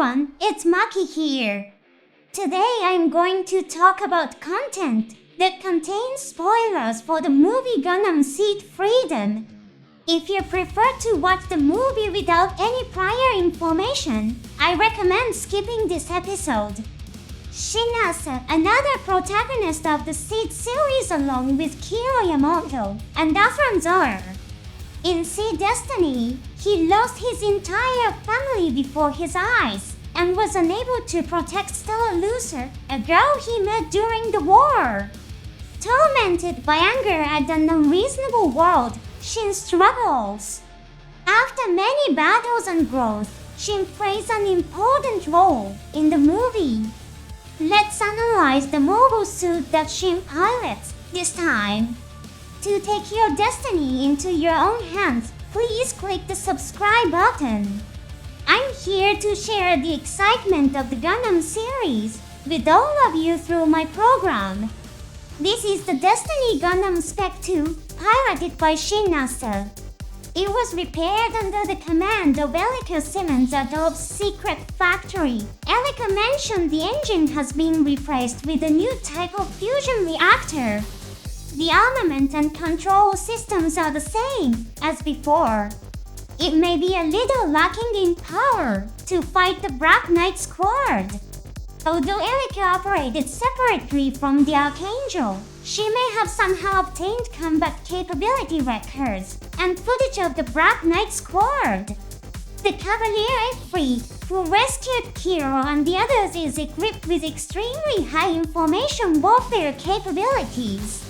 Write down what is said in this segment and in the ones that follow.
everyone, it's Maki here. Today I'm going to talk about content that contains spoilers for the movie Gundam Seed Freedom. If you prefer to watch the movie without any prior information, I recommend skipping this episode. Shin, another protagonist of the Seed series along with Kiro Yamato and Afron Zor. In Seed Destiny, he lost his entire family before his eyes and was unable to protect Stella Lucer, a girl he met during the war. Tormented by anger at an unreasonable world, Shin struggles. After many battles and growth, Shin plays an important role in the movie. Let's analyze the mobile suit that Shin pilots this time. To take your destiny into your own hands, please click the subscribe button. I'm here to share the excitement of the Gundam series with all of you through my program. This is the Destiny Gundam Spec 2, piloted by Shin. It was repaired under the command of Elika Simmons at Dove's secret factory. Elika mentioned the engine has been replaced with a new type of fusion reactor. The armament and control systems are the same as before. It may be a little lacking in power to fight the Black Knight Squad. Although Elika operated separately from the Archangel, she may have somehow obtained combat capability records and footage of the Black Knight Squad. The Cavalier F3, who rescued Kiro and the others, is equipped with extremely high information warfare capabilities.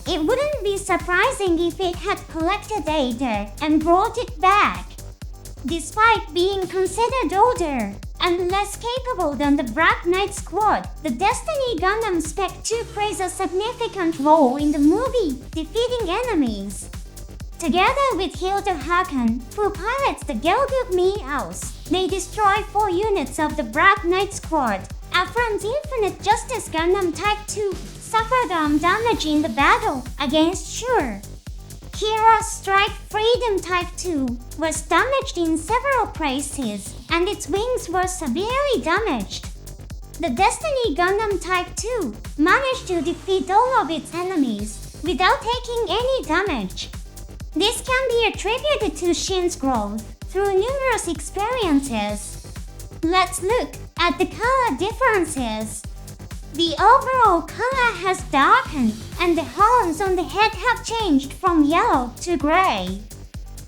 It wouldn't be surprising if it had collected data and brought it back. Despite being considered older and less capable than the Black Knight Squad, the Destiny Gundam Spec 2 plays a significant role in the movie, defeating enemies. Together with Hilda Hakan, who pilots the Gelgoop Meows, they destroy 4 units of the Black Knight Squad. Afron's Infinite Justice Gundam Type 2 suffered arm damage in the battle against Shure. Kira's Strike Freedom Type 2 was damaged in several places, and its wings were severely damaged. The Destiny Gundam Type 2 managed to defeat all of its enemies without taking any damage. This can be attributed to Shin's growth through numerous experiences. Let's look at the color differences. The overall color has darkened, and the horns on the head have changed from yellow to gray.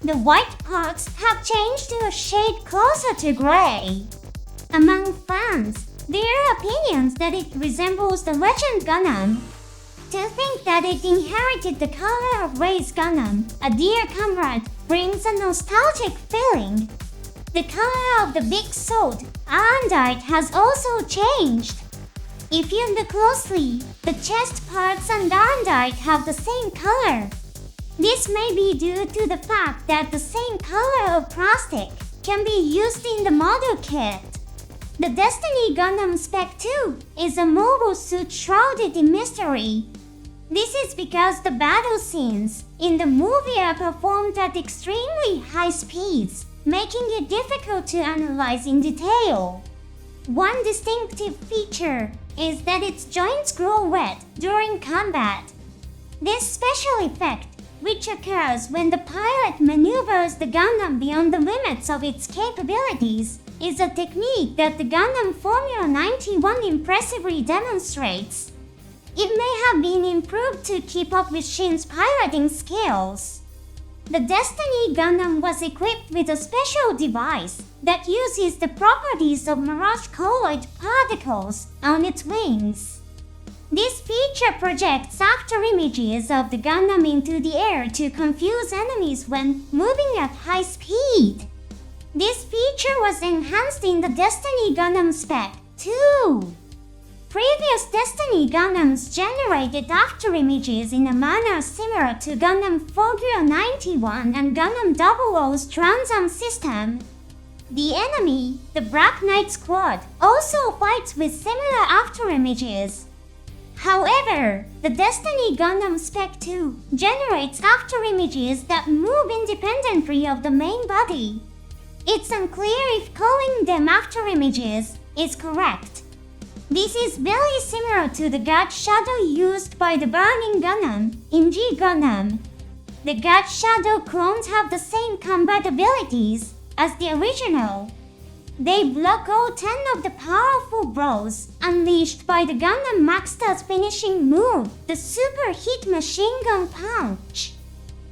The white parts have changed to a shade closer to gray. Among fans, there are opinions that it resembles the Legend Gundam. To think that it inherited the color of Ray's Gundam, a dear comrade, brings a nostalgic feeling. The color of the big sword, Andite, has also changed. If you look closely, the chest parts and Andite have the same color. This may be due to the fact that the same color of plastic can be used in the model kit. The Destiny Gundam Spec 2 is a mobile suit shrouded in mystery. This is because the battle scenes in the movie are performed at extremely high speeds, making it difficult to analyze in detail. One distinctive feature is that its joints grow red during combat. This special effect, which occurs when the pilot maneuvers the Gundam beyond the limits of its capabilities, is a technique that the Gundam Formula 91 impressively demonstrates. It may have been improved to keep up with Shin's piloting skills. The Destiny Gundam was equipped with a special device that uses the properties of mirage colloid particles on its wings. This feature projects after images of the Gundam into the air to confuse enemies when moving at high speed. This feature was enhanced in the Destiny Gundam Spec 2. Previous Destiny Gundams generated after images in a manner similar to Gundam Fogure 91 and Gundam 00's Transam system. The enemy, the Black Knight Squad, also fights with similar after images. However, the Destiny Gundam Spec 2 generates after images that move independently of the main body. It's unclear if calling them after images is correct. This is very similar to the God Shadow used by the Burning Gundam in G Gundam. The God Shadow clones have the same combat abilities as the original. They block all 10 of the powerful blows unleashed by the Gundam Maxter's finishing move, the Super Heat Machine Gun Punch.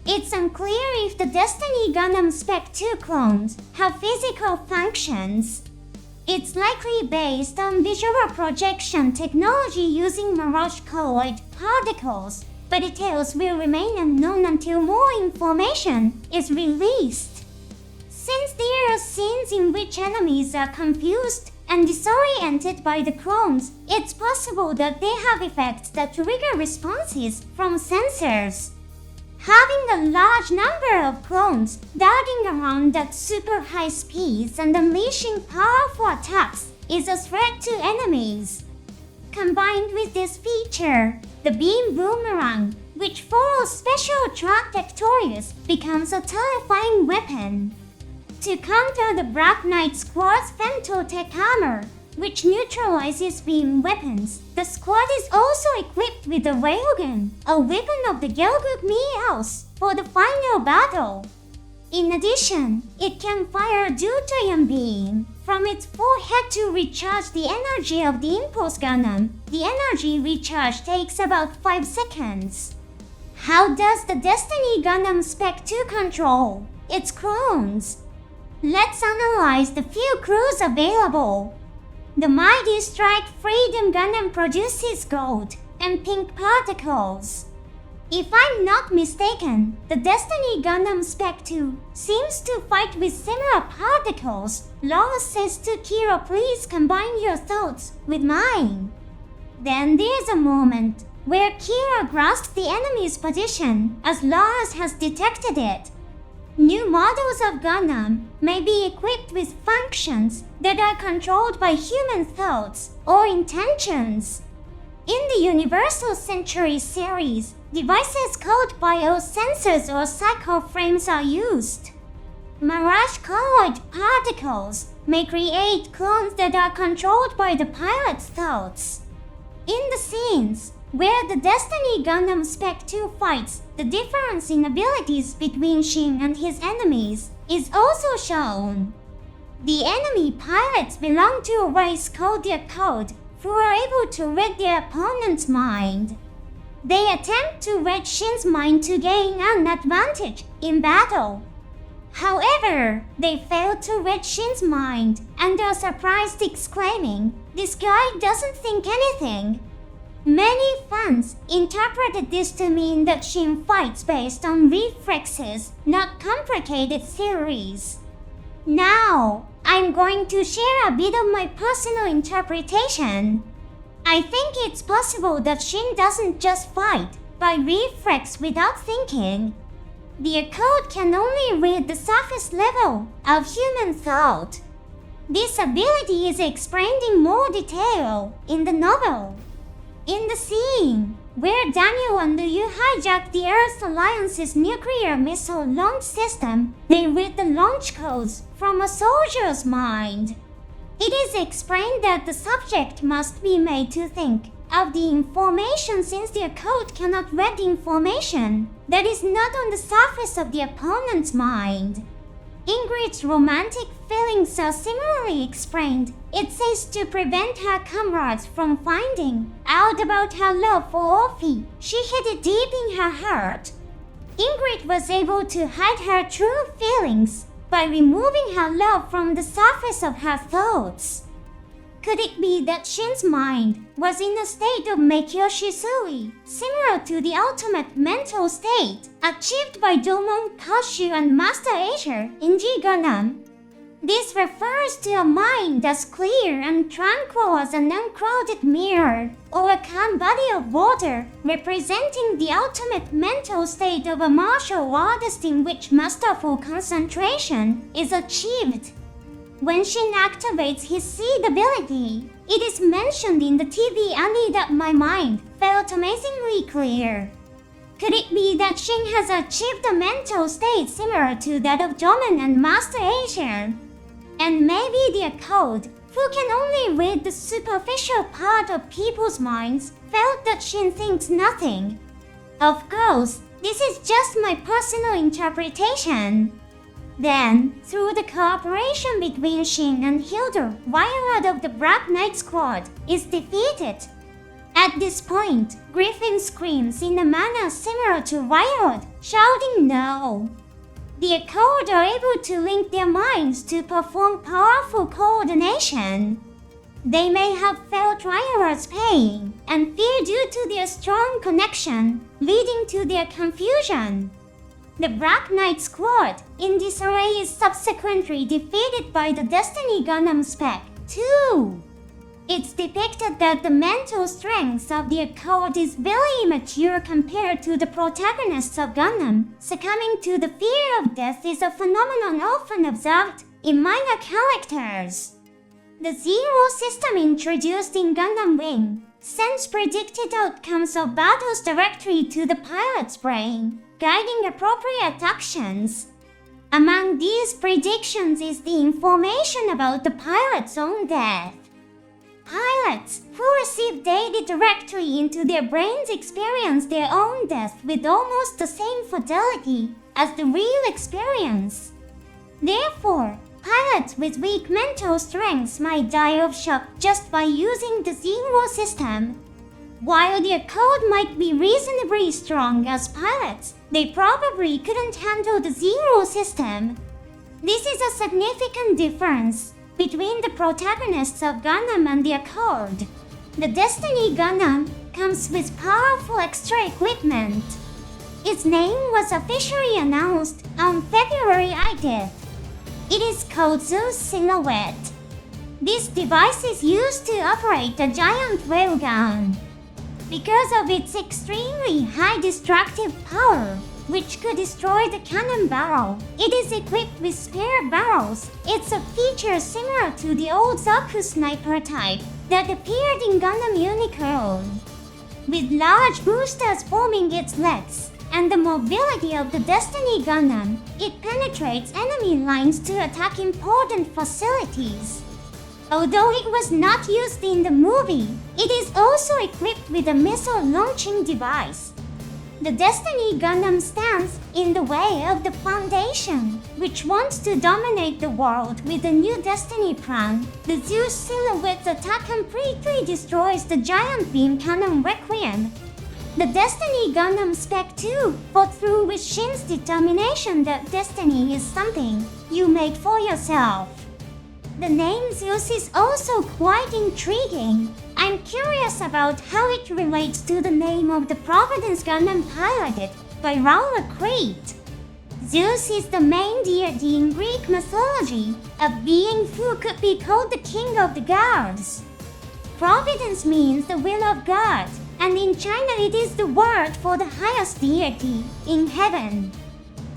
It's unclear if the Destiny Gundam Spec 2 clones have physical functions. It's likely based on visual projection technology using mirage colloid particles, but details will remain unknown until more information is released. Since there are scenes in which enemies are confused and disoriented by the clones, it's possible that they have effects that trigger responses from sensors. Having a large number of clones darting around at super high speeds and unleashing powerful attacks is a threat to enemies. Combined with this feature, the beam boomerang, which follows special trajectories, becomes a terrifying weapon. To counter the Black Knight Squad's femtotech armor, which neutralizes beam weapons, the squad is also equipped with a railgun, a weapon of the Gelguk Meows, for the final battle. In addition, it can fire a deuterium beam from its forehead to recharge the energy of the Impulse Gundam. The energy recharge takes about 5 seconds. How does the Destiny Gundam Spec 2 control its clones? Let's analyze the few crews available. The Mighty Strike Freedom Gundam produces gold and pink particles. If I'm not mistaken, the Destiny Gundam Spec 2 seems to fight with similar particles. Laura says to Kira, please combine your thoughts with mine. Then there's a moment where Kira grasps the enemy's position as Lars has detected it. New models of Gundam may be equipped with functions that are controlled by human thoughts or intentions. In the Universal Century series, devices called biosensors or psychoframes are used. Mirage colloid particles may create clones that are controlled by the pilot's thoughts. In the scenes where the Destiny Gundam Spec 2 fights, the difference in abilities between Shin and his enemies is also shown. The enemy pilots belong to a race called the Code, who are able to read their opponent's mind. They attempt to read Shin's mind to gain an advantage in battle. However, they fail to read Shin's mind and are surprised, exclaiming, "This guy doesn't think anything." Many fans interpreted this to mean that Shin fights based on reflexes, not complicated theories. Now, I'm going to share a bit of my personal interpretation. I think it's possible that Shin doesn't just fight by reflex without thinking. The Code can only read the surface level of human thought. This ability is explained in more detail in the novel. In the scene where Daniel and Liu hijack the Earth Alliance's nuclear missile launch system, they read the launch codes from a soldier's mind. It is explained that the subject must be made to think of the information since their code cannot read information that is not on the surface of the opponent's mind. Ingrid's romantic feelings are similarly explained. It says to prevent her comrades from finding out about her love for Orphe, she hid it deep in her heart. Ingrid was able to hide her true feelings by removing her love from the surface of her thoughts. Could it be that Shin's mind was in a state of Meikyo-Shisui, similar to the ultimate mental state achieved by Domon Kashu and Master Asia in G Gundam? This refers to a mind as clear and tranquil as an unclouded mirror, or a calm body of water, representing the ultimate mental state of a martial artist in which masterful concentration is achieved. When Shin activates his seed ability, it is mentioned in the TV anime that my mind felt amazingly clear. Could it be that Shin has achieved a mental state similar to that of Domen and Master Asian? And maybe their code, who can only read the superficial part of people's minds, felt that Shin thinks nothing. Of course, this is just my personal interpretation. Then, through the cooperation between Shin and Hildur, Violet of the Black Knight Squad is defeated. At this point, Griffin screams in a manner similar to Violet, shouting no. The code are able to link their minds to perform powerful coordination. They may have felt Violet's pain and fear due to their strong connection, leading to their confusion. The Black Knight Squad in disarray is subsequently defeated by the Destiny Gundam Spec, too. It's depicted that the mental strength of the code is very immature compared to the protagonists of Gundam. Succumbing to the fear of death is a phenomenon often observed in minor characters. The Zero system introduced in Gundam Wing sends predicted outcomes of battles directly to the pilot's brain, guiding appropriate actions. Among these predictions is the information about the pilot's own death. Pilots who receive data directly into their brains experience their own death with almost the same fidelity as the real experience. Therefore, pilots with weak mental strengths might die of shock just by using the Zero system. While their code might be reasonably strong as pilots, they probably couldn't handle the Zero system. This is a significant difference between the protagonists of Gundam and their code. The Destiny Gundam comes with powerful extra equipment. Its name was officially announced on February 8th. It is called Zeus Silhouette. This device is used to operate a giant railgun. Because of its extremely high destructive power, which could destroy the cannon barrel, it is equipped with spare barrels. It's a feature similar to the old Zaku sniper type that appeared in Gundam Unicorn. With large boosters forming its legs and the mobility of the Destiny Gundam, it penetrates enemy lines to attack important facilities. Although it was not used in the movie, it is also equipped with a missile launching device. The Destiny Gundam stands in the way of the Foundation, which wants to dominate the world with a new Destiny plan. The Zeus Silhouette's attack completely destroys the giant beam cannon Requiem. The Destiny Gundam Spec 2 fought through with Shin's determination that destiny is something you make for yourself. The name Zeus is also quite intriguing. I'm curious about how it relates to the name of the Providence Gundam piloted by Raoul Crete. Zeus is the main deity in Greek mythology, a being who could be called the king of the gods. Providence means the will of God, and in China it is the word for the highest deity in heaven.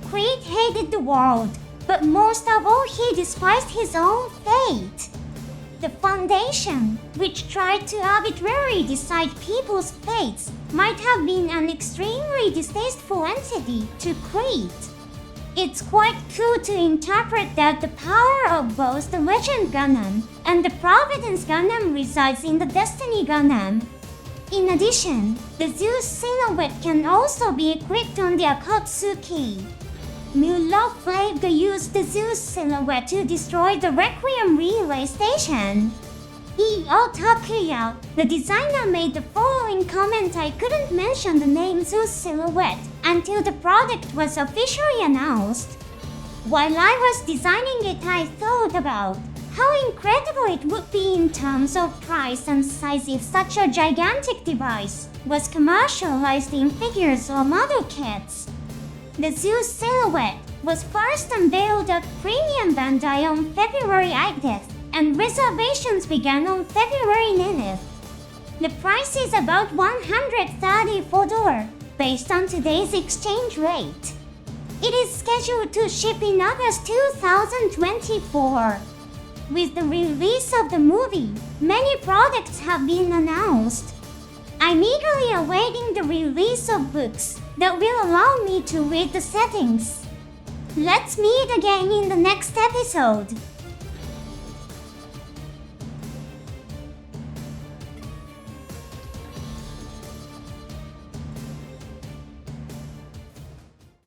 Crete hated the world, but most of all he despised his own fate. The Foundation, which tried to arbitrarily decide people's fates, might have been an extremely distasteful entity to Crete. It's quite cool to interpret that the power of both the Legend Gundam and the Providence Gundam resides in the Destiny Gundam. In addition, the Zeus Silhouette can also be equipped on the Akatsuki. Mullah Flavga used the Zeus Silhouette to destroy the Requiem relay station. E.O. Takuya, the designer, made the following comment: "I couldn't mention the name Zeus Silhouette until the product was officially announced. While I was designing it, I thought about how incredible it would be in terms of price and size if such a gigantic device was commercialized in figures or model kits." The Zeus Silhouette was first unveiled at Premium Bandai on February 8th, and reservations began on February 9th. The price is about $134 based on today's exchange rate. It is scheduled to ship in August 2024. With the release of the movie, many products have been announced. I'm eagerly awaiting the release of books that will allow me to read the settings. Let's meet again in the next episode.